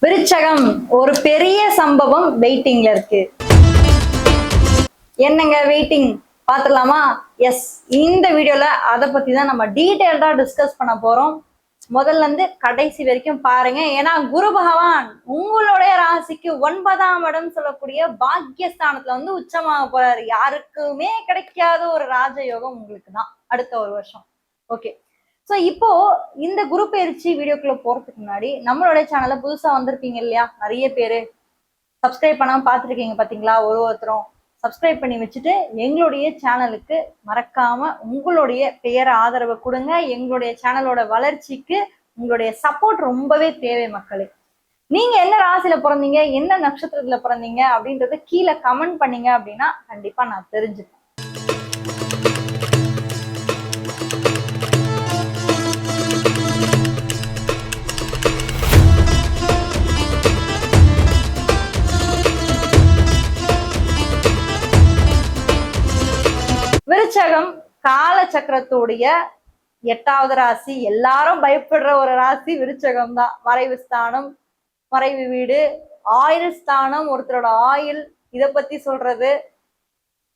விருச்சகம் ஒரு பெரிய சம்பவம் வெயிட்டிங்ல இருக்கு. என்னங்க வெயிட்டிங் பாத்துடலாமா? எஸ், இந்த வீடியோல அதை பத்தி தான் நம்ம டீடைல்டா டிஸ்கஸ் பண்ண போறோம். முதல்ல இருந்து கடைசி வரைக்கும் பாருங்க. ஏன்னா குரு பகவான் உங்களுடைய ராசிக்கு 9ஆம் இடம் சொல்லக்கூடிய பாக்கியஸ்தானத்துல வந்து உச்சமாக போறாரு. யாருக்குமே கிடைக்காத ஒரு ராஜயோகம் உங்களுக்கு தான் அடுத்த ஒரு வருஷம். ஓகே, ஸோ இப்போ இந்த குரு பயிற்சி வீடியோக்குள்ள போறதுக்கு முன்னாடி நம்மளோட சேனல்ல புதுசா வந்திருப்பீங்க இல்லையா, நிறைய பேரு சப்ஸ்கிரைப் பண்ணாம பார்த்துருக்கீங்க பாத்தீங்களா. ஒருத்தரும் சப்ஸ்கிரைப் பண்ணி வச்சுட்டு எங்களுடைய சேனலுக்கு மறக்காம உங்களுடைய பெயர் ஆதரவை கொடுங்க. எங்களுடைய சேனலோட வளர்ச்சிக்கு உங்களுடைய சப்போர்ட் ரொம்பவே தேவை மக்களே. நீங்க என்ன ராசியில பிறந்தீங்க, என்ன நட்சத்திரத்துல பிறந்தீங்க அப்படின்றத கீழே கமெண்ட் பண்ணீங்க அப்படின்னா கண்டிப்பா நான் தெரிஞ்சுப்பேன். விருச்சகம் காலச்சக்கரத்துடைய 8வது ராசி. எல்லாரும் பயப்படுற ஒரு ராசி விருச்சகம் தான். மறைவு ஸ்தானம், மறைவு வீடு, ஆயுள் ஸ்தானம், ஒருத்தரோட ஆயுள், இதை பத்தி சொல்றது.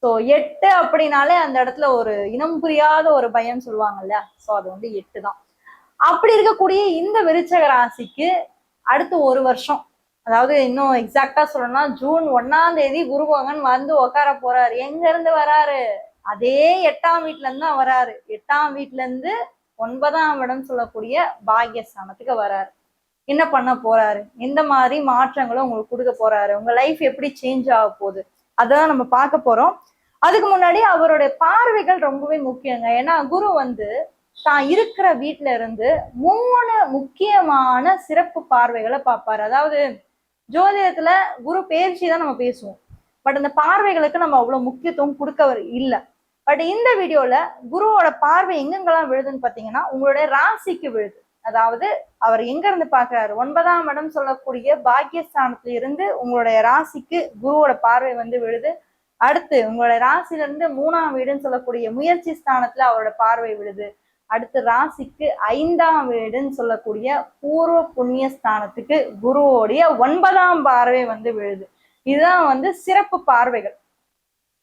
ஸோ 8 அப்படின்னாலே அந்த இடத்துல ஒரு இனம் புரியாத ஒரு பயம் சொல்லுவாங்க இல்லையா, ஸோ அது வந்து 8 தான். அப்படி இருக்கக்கூடிய இந்த விருச்சக ராசிக்கு அடுத்து ஒரு வருஷம், அதாவது இன்னும் எக்ஸாக்டா சொல்லணும்னா ஜூன் 1ஆம் தேதி குரு பகவான் வந்து உட்கார போறாரு. எங்க இருந்து வராரு? அதே 8ஆம் வீட்டுல இருந்து தான் வராரு. 8ஆம் வீட்டுல இருந்து 9ஆம் இடம் சொல்லக்கூடிய பாக்கியஸ்தானத்துக்கு வராரு. என்ன பண்ண போறாரு, எந்த மாதிரி மாற்றங்களும் உங்களுக்கு கொடுக்க போறாரு, உங்க லைஃப் எப்படி சேஞ்ச் ஆக போகுது, அதான் நம்ம பார்க்க போறோம். அதுக்கு முன்னாடி அவருடைய பார்வைகள் ரொம்பவே முக்கியங்க. ஏன்னா குரு வந்து தான் இருக்கிற வீட்டுல இருந்து 3 முக்கியமான சிறப்பு பார்வைகளை பார்ப்பாரு. அதாவது ஜோதிடத்துல குரு பயிற்சி தான் நம்ம பேசுவோம், பட் அந்த பார்வைகளுக்கு நம்ம அவ்வளவு முக்கியத்துவம் கொடுக்க இல்லை. பட் இந்த வீடியோல குருவோட பார்வை எங்கெங்கெல்லாம் விழுதுன்னு பாத்தீங்கன்னா உங்களுடைய ராசிக்கு விழுது. அதாவது அவர் எங்க இருந்து பாக்குறாரு, 9ஆம் இடம் சொல்லக்கூடிய பாக்கியஸ்தானத்துல இருந்து உங்களுடைய ராசிக்கு குருவோட பார்வை வந்து விழுது. அடுத்து உங்களுடைய ராசில இருந்து 3ஆம் வீடுன்னு சொல்லக்கூடிய முயற்சி ஸ்தானத்துல அவரோட பார்வை விழுது. அடுத்து ராசிக்கு 5ஆம் வீடுன்னு சொல்லக்கூடிய பூர்வ புண்ணிய ஸ்தானத்துக்கு குருவோடைய 9ஆம் பார்வை வந்து விழுது. இதுதான் வந்து சிறப்பு பார்வைகள்.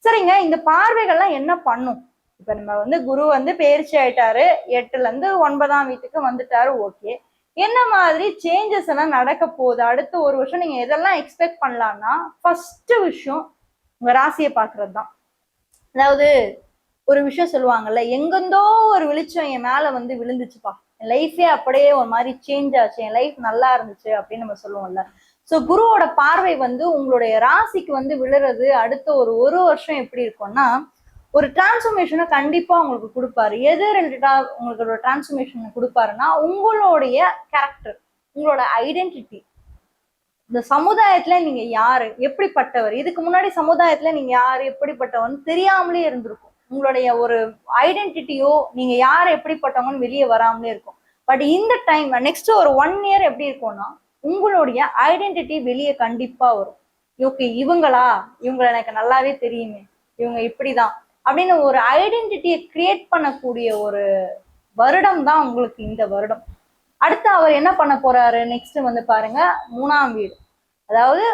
சரிங்க, இந்த பார்வைகள்லாம் என்ன பண்ணும்? இப்ப நம்ம வந்து குரு வந்து பயிற்சி ஆயிட்டாரு, 8ல இருந்து 9ஆம் வீட்டுக்கு வந்துட்டாரு. ஓகே, என்ன மாதிரி சேஞ்சஸ் எல்லாம் நடக்க போகுது அடுத்த ஒரு வருஷம், நீங்க எதெல்லாம் எக்ஸ்பெக்ட் பண்ணலாம்னா ஃபர்ஸ்ட் விஷயம் உங்க ராசியை பாக்குறது தான். அதாவது ஒரு விஷயம் சொல்லுவாங்கல்ல, எங்கெந்தோ ஒரு வெளிச்சம் என் மேல வந்து விழுந்துச்சுப்பா, என் லைஃபே அப்படியே ஒரு மாதிரி சேஞ்ச் ஆச்சு, என் லைஃப் நல்லா இருந்துச்சு அப்படின்னு நம்ம சொல்லுவோம்ல. ஸோ குருவோட பார்வை வந்து உங்களுடைய ராசிக்கு வந்து விழுறது அடுத்த ஒரு வருஷம் எப்படி இருக்கும்னா ஒரு டிரான்ஸ்ஃபர்மேஷனை கண்டிப்பா உங்களுக்கு கொடுப்பாரு. எது ரிலேட்டடா உங்களுக்கு ஒரு டிரான்ஸ்ஃபர்மேஷன் கொடுப்பாருன்னா உங்களுடைய கேரக்டர், உங்களோட ஐடென்டிட்டி. இந்த சமுதாயத்துல நீங்க யாரு, எப்படிப்பட்டவர், இதுக்கு முன்னாடி சமுதாயத்துல நீங்க யாரு எப்படிப்பட்டவன்னு தெரியாமலே இருந்திருக்கும். உங்களுடைய ஒரு ஐடென்டிட்டியோ நீங்க யார் எப்படிப்பட்டவங்கன்னு வெளியே வராமலே இருக்கும். பட் இந்த டைம் நெக்ஸ்ட் ஒரு 1 இயர் எப்படி இருக்கும்னா உங்களுடைய ஐடென்டிட்டி வெளியே கண்டிப்பா வரும். ஓகே, இவங்களை எனக்கு நல்லாவே தெரியுமே, இவங்க இப்படிதான் அப்படின்னு ஒரு ஐடென்டிட்டியை கிரியேட் பண்ணக்கூடிய ஒரு வருடம் தான் உங்களுக்கு இந்த வருடம். அடுத்து அவர் என்ன பண்ண போறாரு நெக்ஸ்ட் வந்து பாருங்க, 3ஆம் வீடு. அதாவது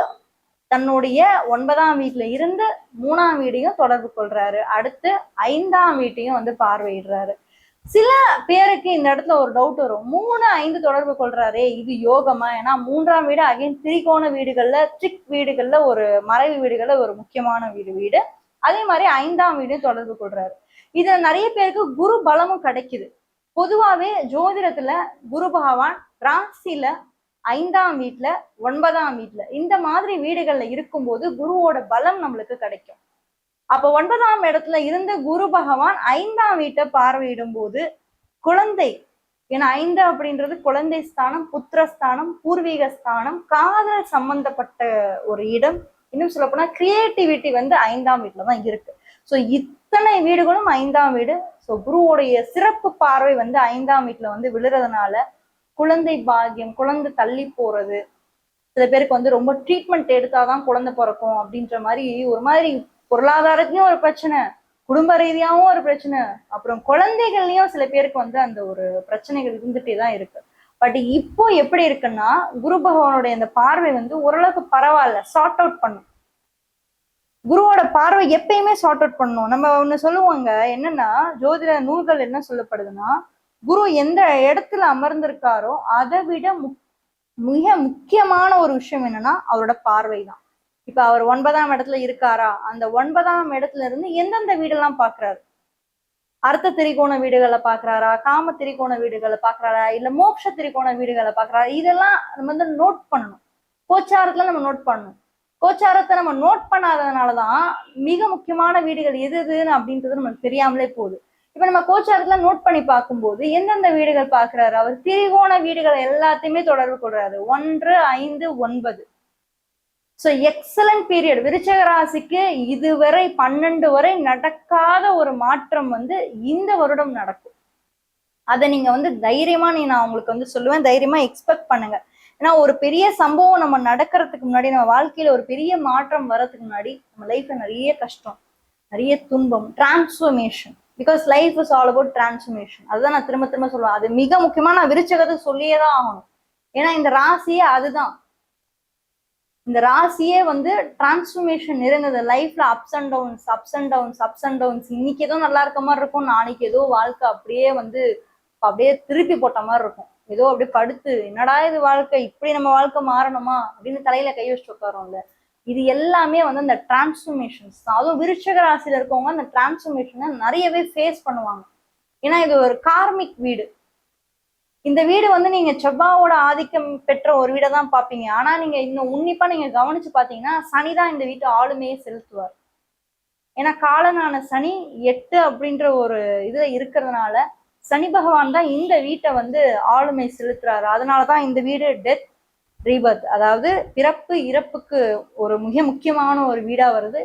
தன்னுடைய 9ஆம் வீட்டுல இருந்து 3ஆம் வீடையும் தொடர்பு கொள்றாரு. அடுத்து 5ஆம் வீட்டையும் வந்து பார்வையிடுறாரு. சில பேருக்கு இந்த இடத்துல ஒரு டவுட் வரும், 3, 5 தொடர்பு கொள்றாரே இது யோகமா? ஏன்னா 3ஆம் வீடு அகைன் திரிகோண வீடுகள்ல, ட்ரிக் வீடுகள்ல, ஒரு மறைவு வீடுகள்ல ஒரு முக்கியமான வீடு. அதே மாதிரி 5ஆம் வீடையும் தொடர்பு கொள்றாரு. இதுல நிறைய பேருக்கு குரு பலமும் கிடைக்குது. பொதுவாவே ஜோதிடத்துல குரு பகவான் ராசியில 5ஆம் வீட்டுல, 9ஆம் வீட்டுல இந்த மாதிரி வீடுகள்ல இருக்கும்போது குருவோட பலம் நம்மளுக்கு கிடைக்கும். அப்ப 9ஆம் இடத்துல இருந்த குரு பகவான் 5ஆம் வீட்டை பார்வையிடும் போது குழந்தை, ஏன்னா 5 அப்படின்றது குழந்தை ஸ்தானம், புத்திரஸ்தானம், பூர்வீக ஸ்தானம், காதல் சம்பந்தப்பட்ட ஒரு இடம். இன்னும் சொல்ல போனா கிரியேட்டிவிட்டி வந்து 5ஆம் வீட்டுல தான் இருக்கு. ஸோ இத்தனை வீடுகளும் 5ஆம் வீடு. ஸோ குருவோடைய சிறப்பு பார்வை வந்து 5ஆம் வீட்டுல வந்து விழுறதுனால குழந்தை பாக்கியம், குழந்தை தள்ளி போறது, சில பேருக்கு வந்து ரொம்ப ட்ரீட்மெண்ட் எடுத்தாதான் குழந்தை பிறக்கும் அப்படின்ற மாதிரி ஒரு மாதிரி பொருளாதாரத்தையும் ஒரு பிரச்சனை, குடும்ப ரீதியாகவும் ஒரு பிரச்சனை, அப்புறம் குழந்தைகள்லயும் சில பேருக்கு வந்து அந்த ஒரு பிரச்சனைகள் இருந்துட்டே தான் இருக்கு. பட் இப்போ எப்படி இருக்குன்னா குரு பகவானுடைய அந்த பார்வை வந்து ஓரளவுக்கு பரவாயில்ல, சார்ட் அவுட் பண்ணும். குருவோட பார்வை எப்பயுமே சார்ட் அவுட் பண்ணும். நம்ம ஒண்ணு சொல்லுவாங்க என்னன்னா, ஜோதிட நூல்கள் என்ன சொல்லப்படுதுன்னா, குரு எந்த இடத்துல அமர்ந்திருக்காரோ அதை விட மிக முக்கியமான ஒரு விஷயம் என்னன்னா அவரோட பார்வை தான். இப்ப அவர் 9ஆம் இடத்துல இருக்காரா, அந்த 9ஆம் இடத்துல இருந்து எந்தெந்த வீடெல்லாம் பாக்குறாரு, அர்த்த திரிகோண வீடுகளை பாக்குறாரா, காம திரிகோண வீடுகளை பாக்குறாரா, இல்ல மோட்ச திரிகோண வீடுகளை பாக்குறாரா, இதெல்லாம் நம்ம வந்து நோட் பண்ணணும். கோச்சாரத்துல நம்ம நோட் பண்ணணும். கோச்சாரத்தை நம்ம நோட் பண்ணாததுனாலதான் மிக முக்கியமான வீடுகள் எது எதுன்னு அப்படின்றது நமக்கு தெரியாமலே போகுது. இப்ப நம்ம கோச்சாரத்துல நோட் பண்ணி பார்க்கும்போது எந்தெந்த வீடுகள் பாக்குறாரு, அவர் திரிகோண வீடுகள் எல்லாத்தையுமே தொடர்பு கொள்றாரு. 1, 5, 9. So excellent period. விருச்சக ராசிக்கு இதுவரை 12 வரை நடக்காத ஒரு மாற்றம் வந்து இந்த வருடம் நடக்கும். அதை நீங்க வந்து தைரியமா நான் உங்களுக்கு வந்து சொல்லுவேன், தைரியமா எக்ஸ்பெக்ட் பண்ணுங்க. ஏன்னா ஒரு பெரிய சம்பவம் நம்ம நடக்கிறதுக்கு முன்னாடி, நம்ம வாழ்க்கையில ஒரு பெரிய மாற்றம் வர்றதுக்கு முன்னாடி நம்ம லைஃப்ல நிறைய கஷ்டம், நிறைய துன்பம், transformation. Because life is all about transformation. அதுதான் நான் திரும்ப திரும்ப சொல்லுவேன். அது மிக முக்கியமா நான் விருச்சகத்தை சொல்லியே தான் ஆகணும். ஏன்னா இந்த ராசியே அதுதான். இந்த ராசியே வந்து டிரான்ஸ்ஃபர்மேஷன் இருந்தது. லைஃப்ல ups and downs, ups and downs, ups and downs. இன்னைக்கு ஏதோ நல்லா இருக்க மாதிரி இருக்கும், நாளைக்கு ஏதோ வாழ்க்கை அப்படியே வந்து அப்படியே திருப்பி போட்ட மாதிரி இருக்கும். ஏதோ அப்படியே படுத்து என்னடா இது வாழ்க்கை, இப்படி நம்ம வாழ்க்கை மாறணுமா அப்படின்னு தலையில கை வச்சுட்டு உட்காரோம்ல. இது எல்லாமே வந்து அந்த டிரான்ஸ்ஃபர்மேஷன்ஸ் தான். அதுவும் விருச்சக ராசியில இருக்கவங்க அந்த டிரான்ஸ்ஃபர்மேஷனை நிறையவே ஃபேஸ் பண்ணுவாங்க. ஏன்னா இது ஒரு கார்மிக் வீடு. இந்த வீடு வந்து நீங்க செவ்வாயோட ஆதிக்கம் பெற்ற ஒரு வீடை தான் பார்ப்பீங்க. ஆனா நீங்க இன்னும் உன்னிப்பா நீங்க கவனிச்சு பாத்தீங்கன்னா சனிதான் இந்த வீட்டு ஆளுமையை செலுத்துவார். ஏன்னா காலனான சனி 8 அப்படின்ற ஒரு இதுல இருக்கிறதுனால சனி பகவான் தான் இந்த வீட்டை வந்து ஆளுமை செலுத்துறாரு. அதனாலதான் இந்த வீடு டெத் ரீபர்த், அதாவது பிறப்பு இறப்புக்கு ஒரு மிக முக்கியமான ஒரு வீடா வருது.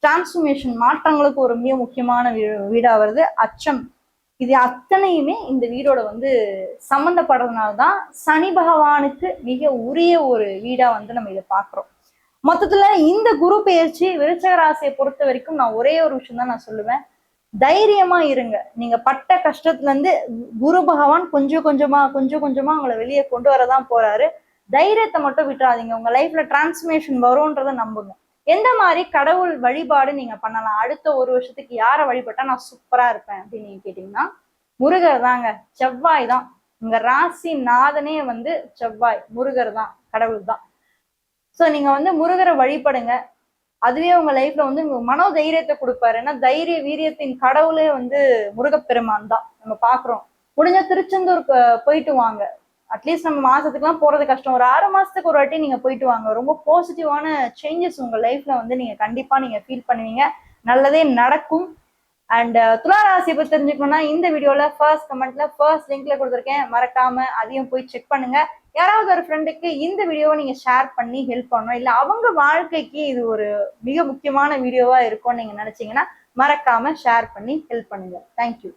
டிரான்ஸ்ஃபர்மேஷன் மாற்றங்களுக்கு ஒரு மிக முக்கியமான வீடா வருது. அச்சம், இது அத்தனையுமே இந்த வீடோட வந்து சம்மந்தப்படுறதுனால்தான் சனி பகவானுக்கு மிக உரிய ஒரு வீடா வந்து நம்ம இதை பாக்குறோம். மொத்தத்துல இந்த குரு பெயர்ச்சி விருச்சக ராசியை பொறுத்த வரைக்கும் நான் ஒரே ஒரு விஷயம் தான் நான் சொல்லுவேன், தைரியமா இருங்க. நீங்க பட்ட கஷ்டத்துல இருந்து குரு பகவான் கொஞ்சம் கொஞ்சமா உங்களை வெளியே கொண்டு வரதான் போறாரு. தைரியத்தை மட்டும் விட்டுறாதீங்க. உங்க லைஃப்ல டிரான்ஸ்ஃபர்மேஷன் வரும்ன்றதை நம்புங்க. எந்த மாதிரி கடவுள் வழிபாடு நீங்க பண்ணலாம், அடுத்த ஒரு வருஷத்துக்கு யாரை வழிபட்டா நான் சூப்பரா இருப்பேன் அப்படின்னு நீங்க கேட்டீங்கன்னா முருகர் தாங்க. செவ்வாய் தான் உங்க ராசி நாதனே வந்து செவ்வாய், முருகர் தான், கடவுள் தான். ஸோ நீங்க வந்து முருகரை வழிபடுங்க. அதுவே உங்க லைஃப்ல வந்து மனோ தைரியத்தை கொடுப்பாரு. ஏன்னா தைரிய வீரியத்தின் கடவுளே வந்து முருகப்பெருமான் தான். நம்ம பாக்குறோம். முடிஞ்ச திருச்செந்தூருக்கு போயிட்டு வாங்க. அட்லீஸ்ட் நம்ம மாசத்துக்குலாம் போறது கஷ்டம், ஒரு 6 மாசத்துக்கு ஒரு வாட்டி நீங்க போயிட்டு வாங்க. ரொம்ப பாசிட்டிவான சேஞ்சஸ் உங்க லைஃப்ல வந்து நீங்க கண்டிப்பா நீங்க ஃபீல் பண்ணுவீங்க. நல்லதே நடக்கும். அண்ட் துளாராசியை பத்தி தெரிஞ்சுக்கணும்னா இந்த வீடியோல ஃபர்ஸ்ட் கமெண்ட்ல ஃபர்ஸ்ட் லிங்க்ல கொடுத்துருக்கேன், மறக்காம அதையும் போய் செக் பண்ணுங்க. யாராவது ஒரு ஃப்ரெண்டுக்கு இந்த வீடியோவை நீங்க ஷேர் பண்ணி ஹெல்ப் பண்ணணும், இல்ல அவங்க வாழ்க்கைக்கு இது ஒரு மிக முக்கியமான வீடியோவா இருக்கும்னு நீங்க நினைச்சீங்கன்னா மறக்காம ஷேர் பண்ணி ஹெல்ப் பண்ணுங்க. தேங்க்யூ.